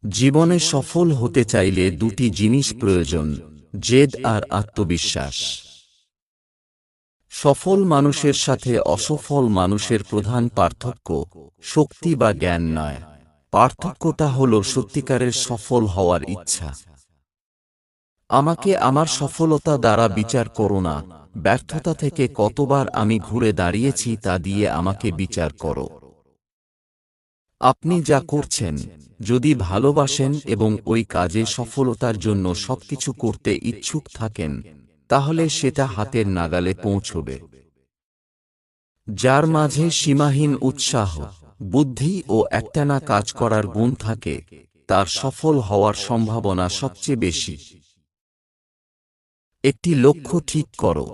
জীবনে সফল হতে চাইলে দুটি জিনিস প্রয়োজন, জেদ আর আত্মবিশ্বাস। সফল মানুষের সাথে অসফল মানুষের প্রধান পার্থক্য শক্তি বা জ্ঞান নয়, পার্থক্যটা হলো সত্যিকারের সফল হওয়ার ইচ্ছা। আমাকে আমার সফলতা দ্বারা বিচার করো না, ব্যর্থতা থেকে কতবার আমি ঘুরে দাঁড়িয়েছি তা দিয়ে আমাকে বিচার করো। আপনি যা করছেন, যদি ভালোবাসেন এবং ওই কাজে সফলতার জন্য সবকিছু করতে ইচ্ছুক থাকেন, তাহলে সেটা হাতের নাগালে পৌঁছবে। যার মাঝে সীমাহীন উৎসাহ, বুদ্ধি ও একটানা কাজ করার গুণ থাকে, তার সফল হওয়ার সম্ভাবনা সবচেয়ে বেশি। একটি লক্ষ্য ঠিক করো,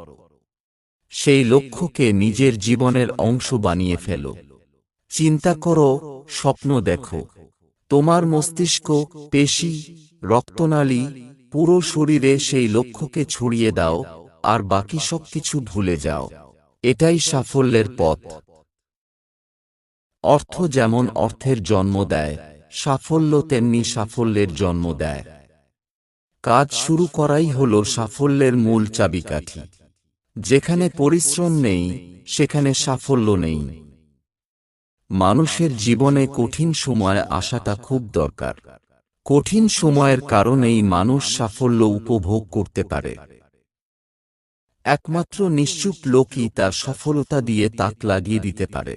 সেই লক্ষ্যকে নিজের জীবনের অংশ বানিয়ে ফেলো। চিন্তা করো, স্বপ্ন দেখো, তোমার মস্তিষ্ক, পেশি, রক্তনালী, পুরো শরীরে সেই লক্ষ্যকে ছড়িয়ে দাও, আর বাকি সবকিছু ভুলে যাও। এটাই সাফল্যের পথ। অর্থ যেমন অর্থের জন্ম দেয়, সাফল্য তেমনি সাফল্যের জন্ম দেয়। কাজ শুরু করাই হলো সাফল্যের মূল চাবিকাঠি। যেখানে পরিশ্রম নেই, সেখানে সাফল্য নেই। মানুষের জীবনে কঠিন সময় আসাটা খুব দরকার। কঠিন সময়ের কারণেই মানুষ সাফল্য উপভোগ করতে পারে। একমাত্র নিশ্চুপ লোকই তার সফলতা দিয়ে তাক লাগিয়ে দিতে পারে।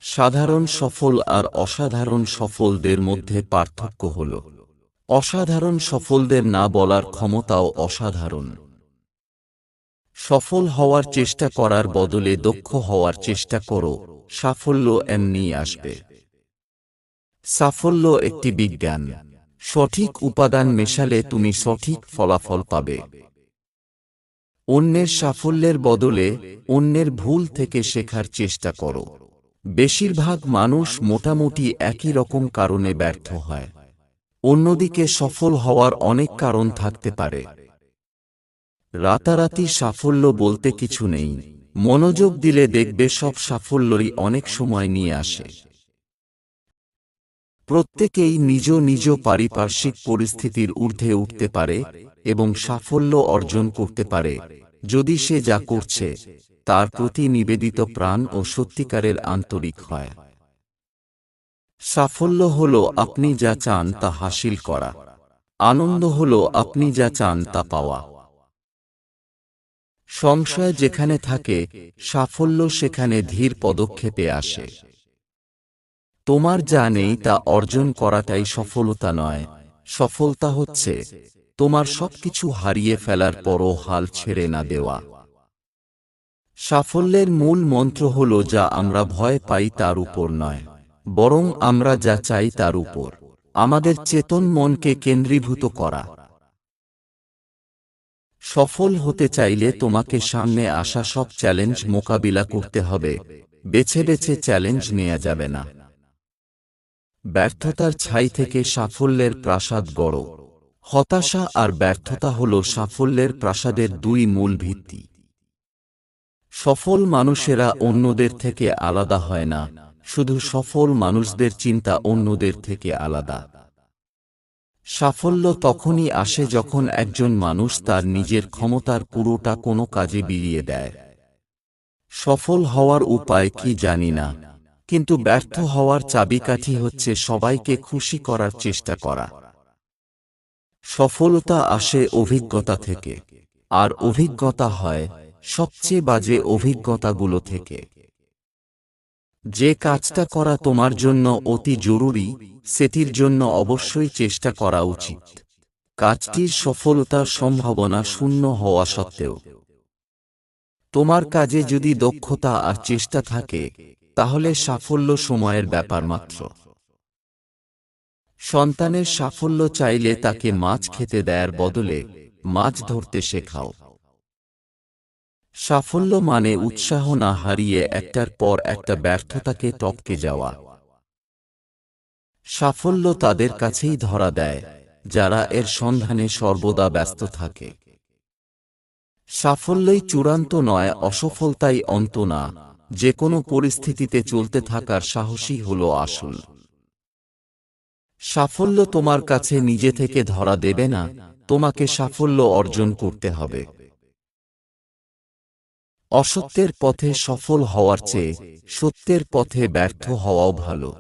সাধারণ সফল আর অসাধারণ সফলদের মধ্যে পার্থক্য হল, অসাধারণ সফলদের না বলার ক্ষমতাও অসাধারণ। সফল হওয়ার চেষ্টা করার বদলে দক্ষ হওয়ার চেষ্টা করো, সাফল্য এমনিই আসবে। সাফল্য একটি বিজ্ঞান। সঠিক উপাদান মেশালে তুমি সঠিক ফলাফল পাবে। অন্যের সাফল্যের বদলে অন্যের ভুল থেকে শেখার চেষ্টা করো। বেশিরভাগ মানুষ মোটামুটি একই রকম কারণে ব্যর্থ হয়। অন্যদিকে সফল হওয়ার অনেক কারণ থাকতে পারে। রাতারাতি সাফল্য বলতে কিছু নেই। মনোযোগ দিলে দেখবে সব সাফল্যই অনেক সময় নিয়ে আসে। প্রত্যেকেই নিজ নিজ পারিপার্শ্বিক পরিস্থিতির ঊর্ধ্বে উঠতে পারে এবং সাফল্য অর্জন করতে পারে, যদি সে যা করছে তার প্রতি নিবেদিত প্রাণ ও সত্যিকারের আন্তরিক হয়। সাফল্য হলো আপনি যা চান তা হাসিল করা। আনন্দ হলো আপনি যা চান তা পাওয়া। সংশয় যেখানে থাকে, সাফল্য সেখানে ধীর পদক্ষেপে আসে। তোমার যা নেই তা অর্জন করাটাই সফলতা নয়, সফলতা হচ্ছে তোমার সবকিছু হারিয়ে ফেলার পরও হাল ছেড়ে না দেওয়া। সাফল্যের মূল মন্ত্র হল যা আমরা ভয় পাই তার উপর নয়, বরং আমরা যা চাই তার উপর আমাদের চেতন মনকে কেন্দ্রীভূত করা। সফল হতে চাইলে তোমাকে সামনে আসা সব চ্যালেঞ্জ মোকাবিলা করতে হবে, বেছে বেছে চ্যালেঞ্জ নেওয়া যাবে না। ব্যর্থতার ছাই থেকে সাফল্যের প্রাসাদ গড়ো। হতাশা আর ব্যর্থতা হল সাফল্যের প্রাসাদের দুই মূল ভিত্তি। সফল মানুষেরা অন্যদের থেকে আলাদা হয় না, শুধু সফল মানুষদের চিন্তা অন্যদের থেকে আলাদা। সাফল্য তখনই আসে যখন একজন মানুষ তার নিজের ক্ষমতার পুরোটা কোনো কাজে বিলিয়ে দেয়। সফল হওয়ার উপায় কি জানি না, কিন্তু ব্যর্থ হওয়ার চাবিকাঠি হচ্ছে সবাইকে খুশি করার চেষ্টা করা। সফলতা আসে অভিজ্ঞতা থেকে, আর অভিজ্ঞতা হয় সবচেয়ে বাজে অভিজ্ঞতাগুলো থেকে। যে কাজটা করা তোমার জন্য অতি জরুরি, সেটির জন্য অবশ্যই চেষ্টা করা উচিত, কাজটির সফলতার সম্ভাবনা শূন্য হওয়া সত্ত্বেও। তোমার কাজে যদি দক্ষতা আর চেষ্টা থাকে, তাহলে সাফল্য সময়ের ব্যাপার মাত্র। সন্তানের সাফল্য চাইলে তাকে মাছ খেতে দেয়ার বদলে মাছ ধরতে শেখাও। সাফল্য মানে উৎসাহ না হারিয়ে একটার পর একটা ব্যর্থতাকে টপকে যাওয়া। সাফল্য তাদের কাছেই ধরা দেয় যারা এর সন্ধানে সর্বদা ব্যস্ত থাকে। সাফল্যই চূড়ান্ত নয়, অসফলতাই অন্ত না। যে কোনো পরিস্থিতিতে চলতে থাকার সাহসই হলো আসল। সাফল্য তোমার কাছে নিজে থেকে ধরা দেবে না, তোমাকে সাফল্য অর্জন করতে হবে। অসত্যের পথে সফল হওয়ার চেয়ে সত্যের পথে ব্যর্থ হওয়াও ভালো।